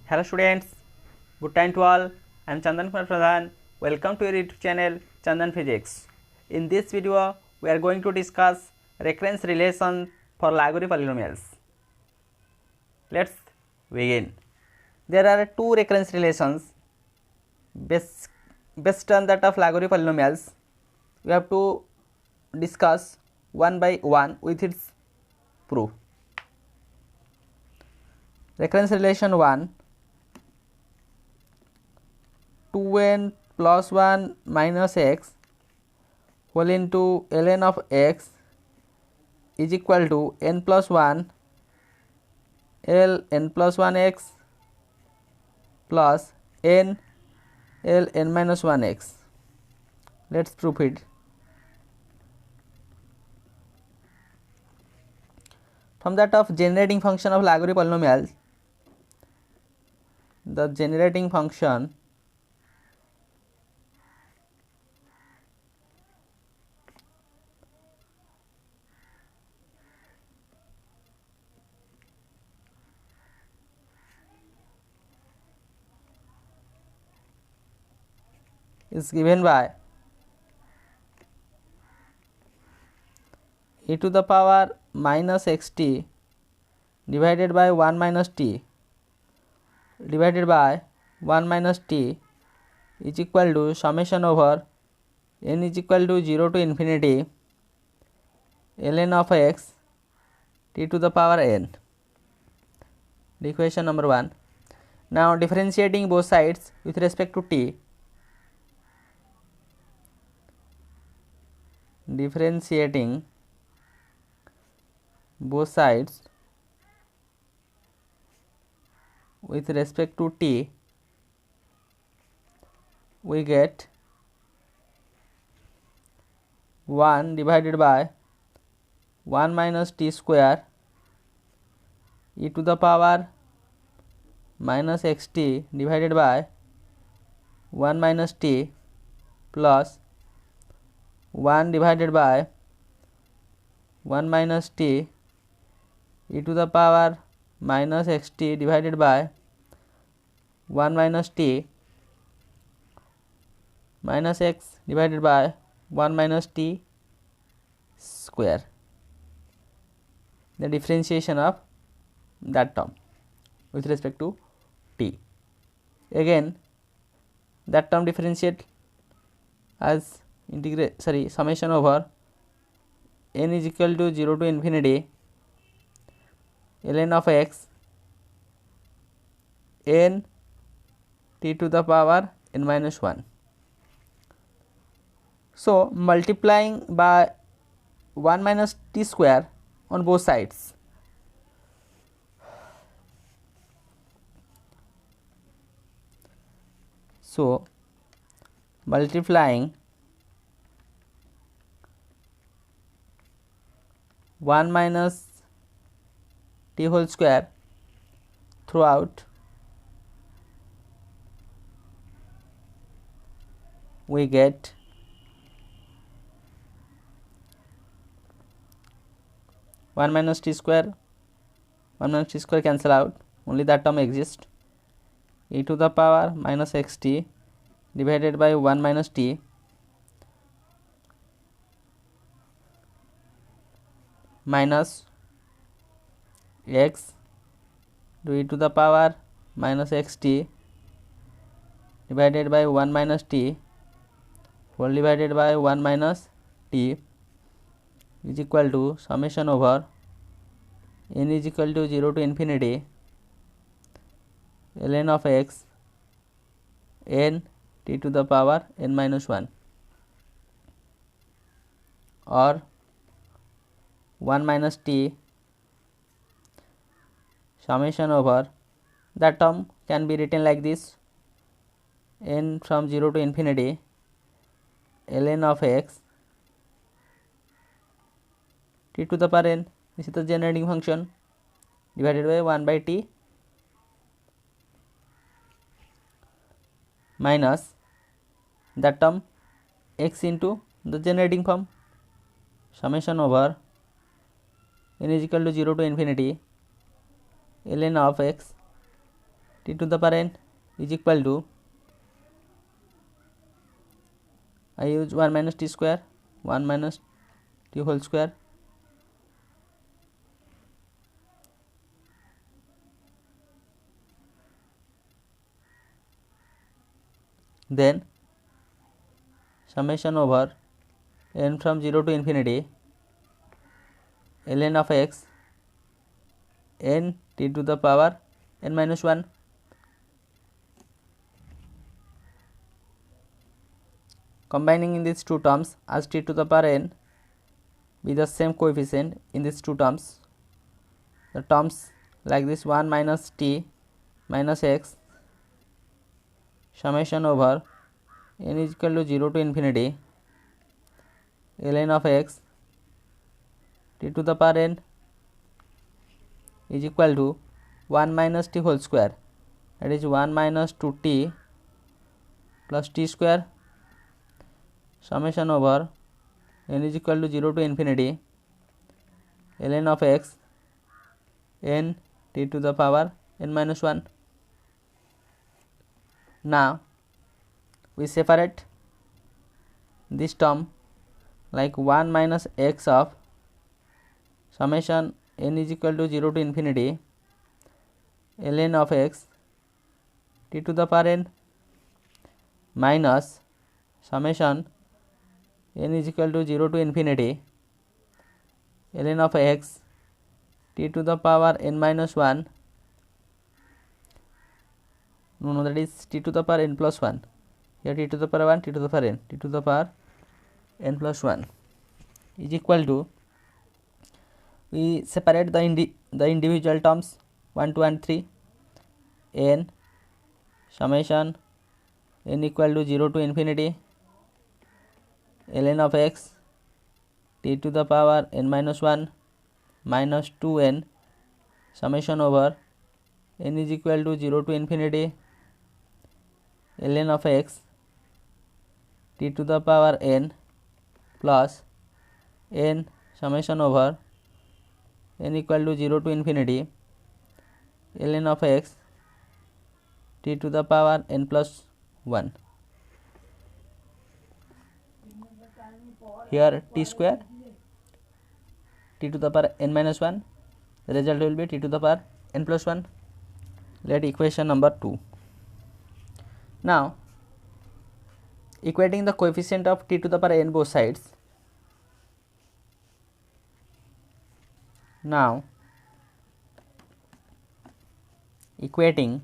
Hello students, good time to all. I am Chandan Kumar Pradhan. Welcome to your YouTube channel Chandan Physics. In this video, we are going to discuss recurrence relation for Laguerre polynomials. Let's begin. There are two recurrence relations based on that of Laguerre polynomials. We have to discuss one by one with its proof. Recurrence relation 1, 2n plus 1 minus x whole into ln of x is equal to n plus 1 ln plus 1 x plus n ln minus 1 x. Let's prove it. From that of generating function of Laguerre polynomials, the generating function is given by e to the power minus xt divided by 1 minus t divided by 1 minus t is equal to summation over n is equal to 0 to infinity ln of x t to the power n. The equation number 1. Now differentiating both sides with respect to t, differentiating both sides with respect to t, we get 1 divided by 1 minus t square e to the power minus xt divided by 1 minus t plus 1 divided by 1 minus t e to the power minus xt divided by 1 minus t minus x divided by 1 minus t square. The differentiation of that term with respect to t. Again that term differentiate as summation over n is equal to 0 to infinity ln of x n t to the power n minus 1. So multiplying by 1 minus t square on both sides, so multiplying 1 minus t whole square throughout, we get 1 minus t square, 1 minus t square cancel out, only that term exists, e to the power minus xt divided by 1 minus t minus x to e to the power minus xt divided by 1 minus t whole divided by 1 minus t is equal to summation over n is equal to 0 to infinity ln of x n t to the power n minus 1 or 1 minus t summation over, that term can be written like this: n from 0 to infinity ln of x t to the power n, this is the generating function, divided by 1 by t minus that term x into the generating form, summation over n is equal to 0 to infinity ln of x t to the power n is equal to, I use 1 minus t square, 1 minus t whole square, then summation over n from 0 to infinity ln of x n t to the power n minus 1. Combining in these two terms, as t to the power n be the same coefficient in these two terms, the terms like this 1 minus t minus x summation over n is equal to 0 to infinity ln of x t to the power n is equal to 1 minus t whole square, that is 1 minus 2t plus t square summation over n is equal to 0 to infinity ln of x n t to the power n minus 1. Now we separate this term like 1 minus x of summation n is equal to 0 to infinity ln of x t to the power n minus summation n is equal to 0 to infinity ln of x t to the power n minus 1. No, that is t to the power n plus 1. Here t to the power 1, t to the power n, t to the power n plus 1 is equal to, we separate the individual terms 1, 2 and 3, n summation n equal to 0 to infinity ln of x t to the power n minus 1 minus 2n summation over n is equal to 0 to infinity ln of x t to the power n plus n summation over n equal to 0 to infinity ln of x t to the power n plus 1. Here t square t to the power n minus 1, the result will be t to the power n plus 1. Let equation number 2. Now equating the coefficient of t to the power n both sides. Now equating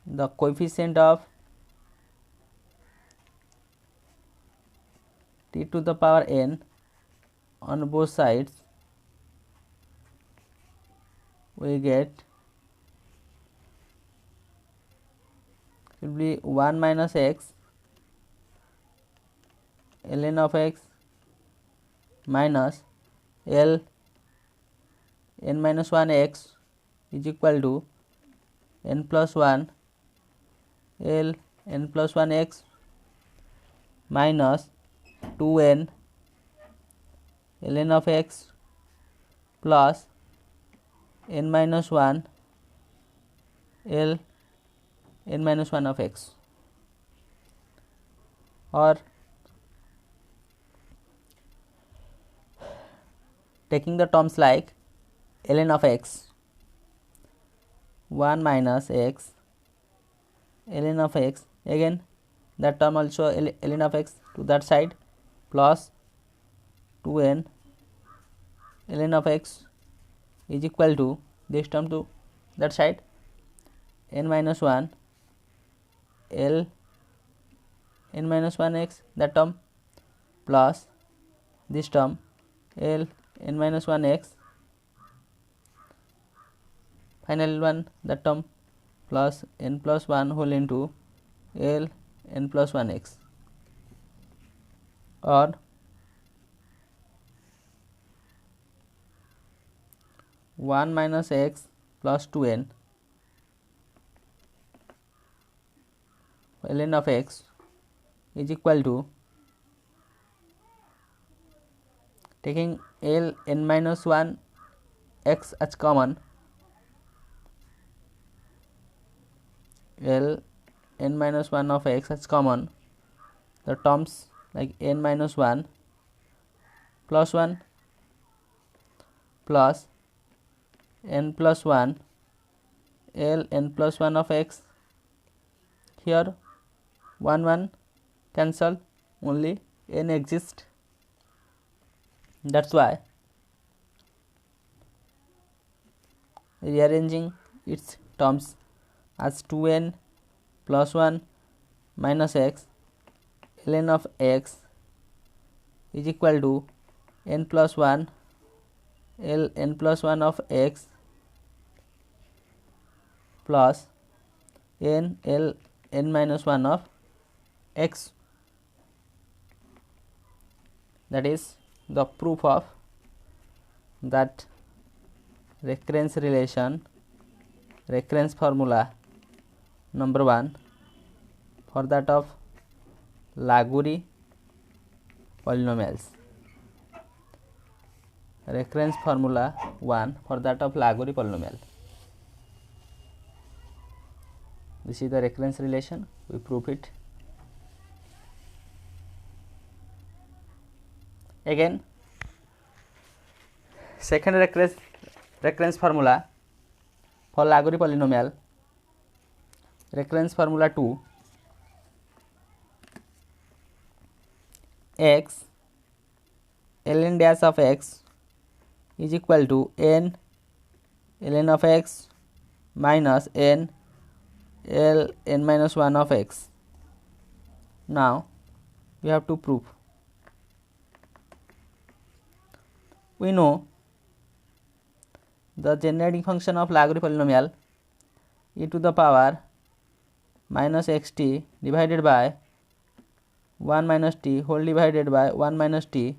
the coefficient of t to the power n on both sides, we get will be 1 minus x ln of x minus l n minus 1 x is equal to n plus 1 l n plus 1 x minus 2n ln of x plus n minus 1 l n minus 1 of x, or taking the terms like ln of x 1 minus x ln of x, again that term also ln of x to that side plus 2n ln of x is equal to this term to that side n minus 1 l n minus 1 x, that term plus this term l n minus 1 x, final one, that term plus n plus 1 whole into l n plus 1 x, or one minus x plus 2n ln of x is equal to, taking l n minus 1 x as common, L n minus 1 of x as common, the terms like n minus 1 plus 1 plus n plus 1 L n plus 1 of x. Here 1 cancel, only n exists. That's why rearranging its terms as 2n plus 1 minus x ln of x is equal to n plus 1 L n plus 1 of x plus n L n minus 1 of x. That is the proof of that recurrence relation, recurrence formula number 1 for that of Laguerre polynomials. Recurrence formula 1 for that of Laguerre polynomial. This is the recurrence relation, we prove it. Again, second recurrence formula for Laguerre polynomial, recurrence formula 2, x ln dash of x is equal to n ln of x minus n L n minus 1 of x. Now we have to prove. We know the generating function of Laguerre polynomial e to the power minus xt divided by 1 minus t whole divided by 1 minus t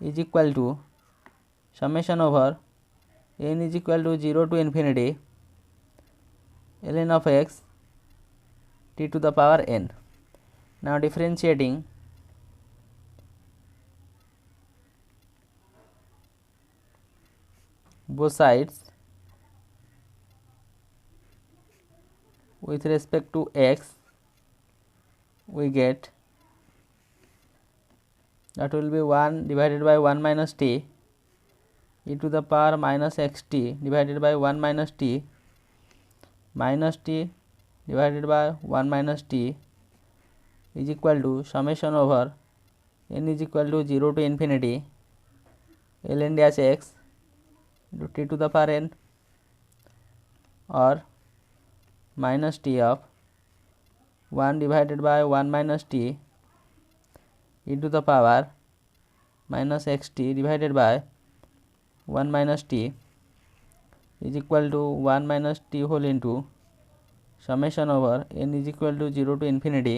is equal to summation over n is equal to 0 to infinity ln of x t to the power n. Now differentiating both sides with respect to x, we get that will be 1 divided by 1 minus t e to the power minus xt divided by 1 minus t divided by 1 minus t is equal to summation over n is equal to 0 to infinity ln dash x to t to the power n or minus t of 1 divided by 1 minus t e to the power minus xt divided by 1 minus t is equal to 1 minus t whole into summation over n is equal to 0 to infinity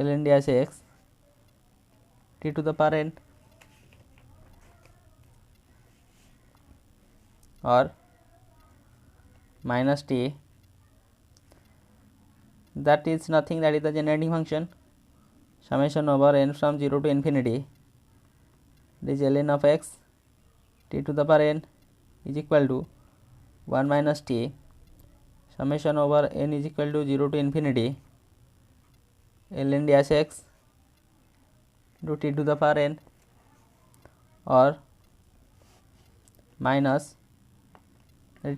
ln dash x t to the power n or minus t, that is nothing, that is the generating function, summation over n from 0 to infinity, this ln of x t to the power n is equal to 1 minus t summation over n is equal to 0 to infinity ln dash x to t to the power n or minus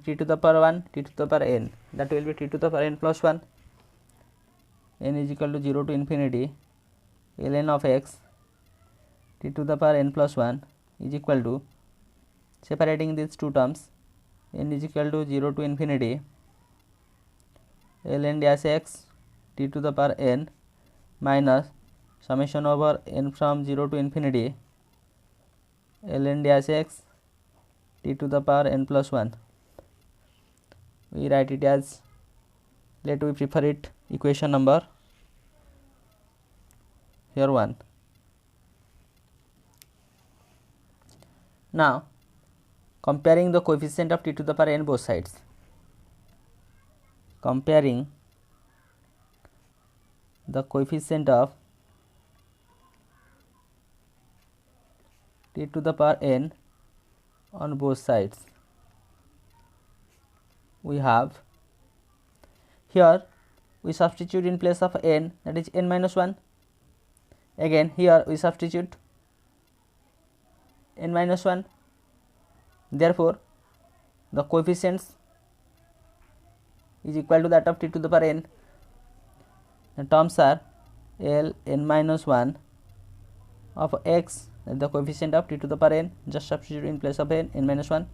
t to the power 1 t to the power n, that will be t to the power n plus 1, n is equal to 0 to infinity ln of x t to the power n plus 1 is equal to, separating these two terms, n is equal to 0 to infinity ln dash x t to the power n minus summation over n from 0 to infinity ln dash x t to the power n plus 1. We write it as, let we prefer it equation number here 1. Now comparing the coefficient of t to the power n both sides, comparing the coefficient of t to the power n on both sides, we have here we substitute in place of n, that is n minus 1. Again here we substitute n minus 1. Therefore the coefficients is equal to that of t to the power n. The terms are L n minus 1 of x, the coefficient of t to the power n, just substitute in place of n minus 1,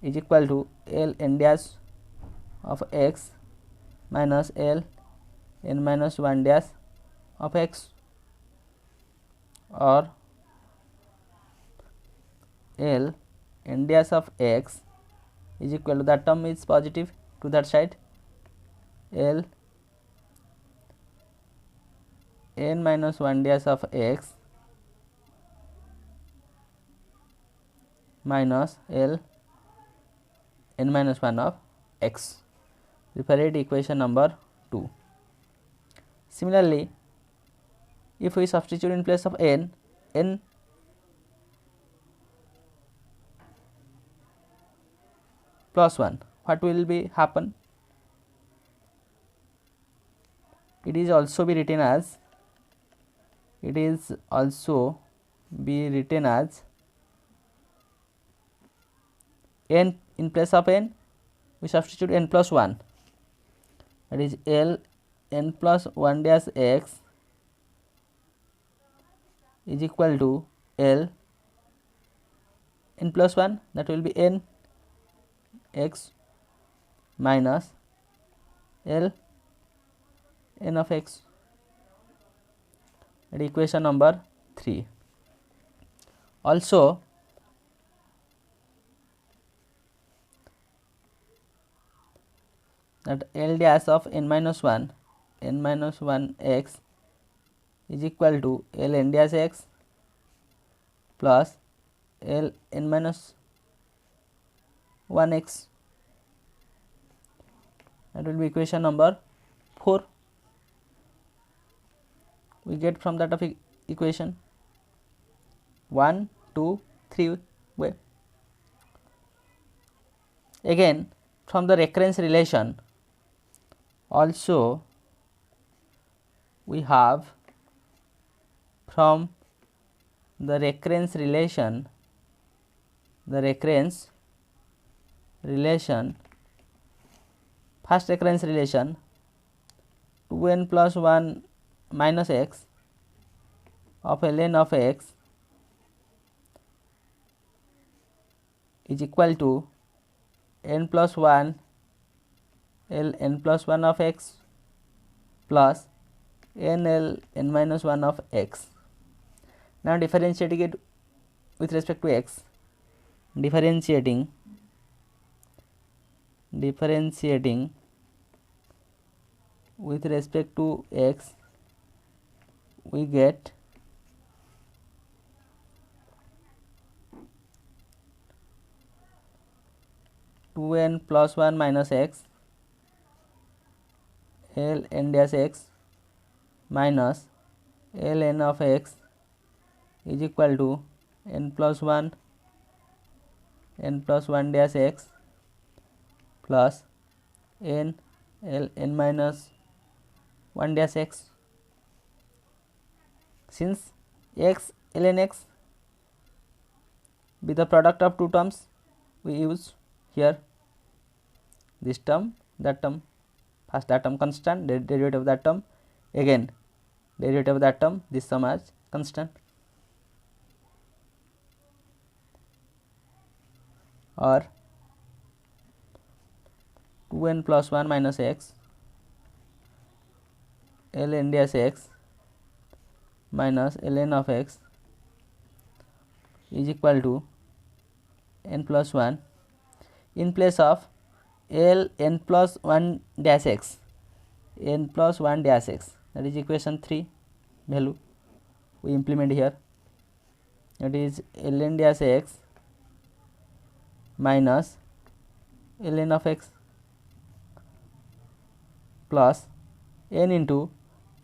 is equal to L n dash of x minus L n minus 1 dash of x, or L n dash of x is equal to, that term is positive to that side, L n minus 1 dash of x minus L n minus 1 of x. Referred equation number 2. Similarly, if we substitute in place of n plus 1, what will be happen? It is also be written as n in place of n we substitute n plus 1, that is L n plus 1 dash x is equal to L n plus 1, that will be n x minus L n of x. That is equation number 3. Also that L dash of n minus 1 x is equal to L n dash x plus L n minus 1 x. That will be equation number 4. We get from that of equation 1, 2, 3 way. Again from the recurrence relation also we have, from the recurrence relation, first recurrence relation 2n plus 1 minus x of ln of x is equal to n plus 1 L n plus 1 of x plus n L n minus 1 of x. Now differentiating it with respect to x, differentiating with respect to x, we get two n plus 1 minus x L n dash x minus L n of x is equal to n plus 1 dash x plus n L n minus 1 dash x. Since x ln x be the product of two terms, we use here this term, that term. First that term constant, derivative of that term, again derivative of that term, this term as constant, or 2n plus 1 minus x ln dash x minus ln of x is equal to n plus 1 in place of L n plus 1 dash x, n plus 1 dash x, that is equation 3 value we implement here, that is ln dash x minus ln of x plus n into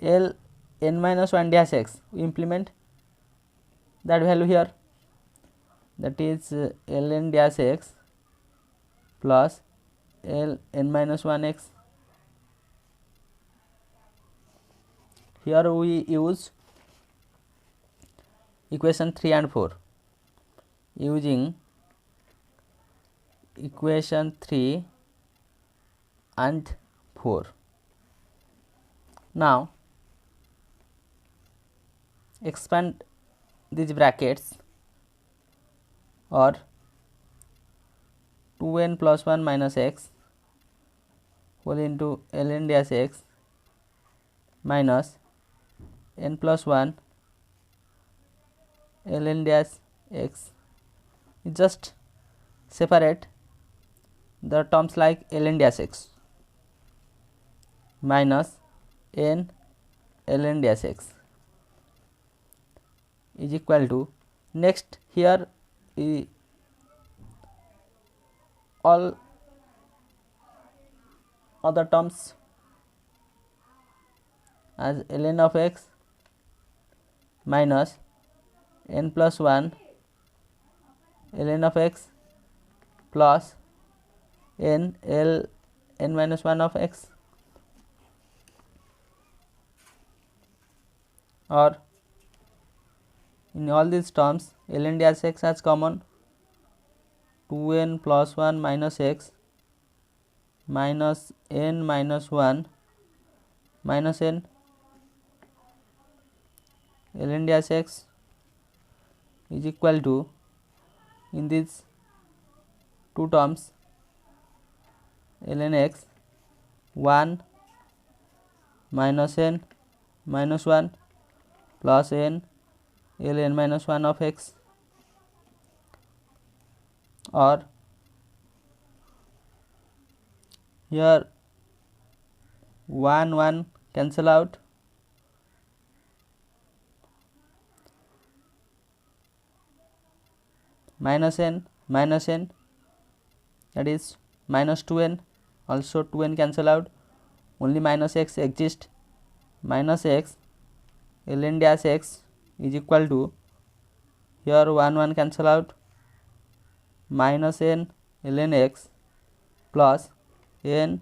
L n minus 1 dash x, we implement that value here, that is ln dash x plus L n minus 1 x here we use equation 3 and 4. Using equation 3 and 4. Now expand these brackets, or 2n plus 1 minus x whole into ln dash x minus n plus 1 ln dash x. Just separate the terms like ln dash x minus n ln dash x is equal to, next here all other terms as ln of x minus n plus 1 ln of x plus n minus 1 of x, or in all these terms ln dash x has common, 2n plus 1 minus x minus n minus 1 minus n ln dash x is equal to, in these two terms ln x 1 minus n minus 1 plus n ln minus 1 of x, or here 1 cancel out, minus n that is minus 2n, also 2n cancel out, only minus x exists, minus x ln dash x is equal to, here 1 cancel out, minus n ln x plus n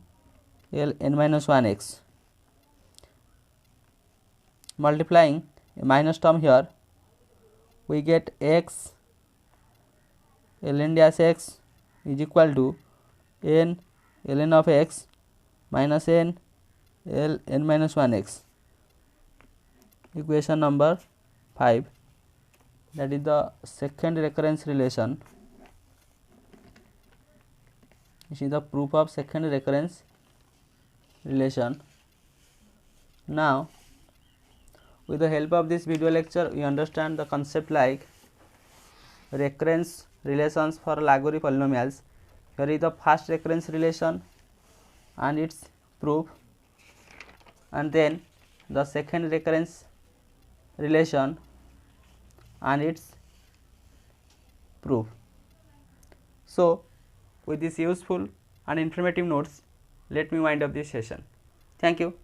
minus 1 x, multiplying a minus term here, we get x ln dash x is equal to n ln of x minus n minus 1 x. Equation number 5, that is the second recurrence relation. This is the proof of second recurrence relation. Now with the help of this video lecture we understand the concept like recurrence relations for Laguerre polynomials. Here is the first recurrence relation and its proof, and then the second recurrence relation and its proof. So with this useful and informative notes, let me wind up this session. Thank you.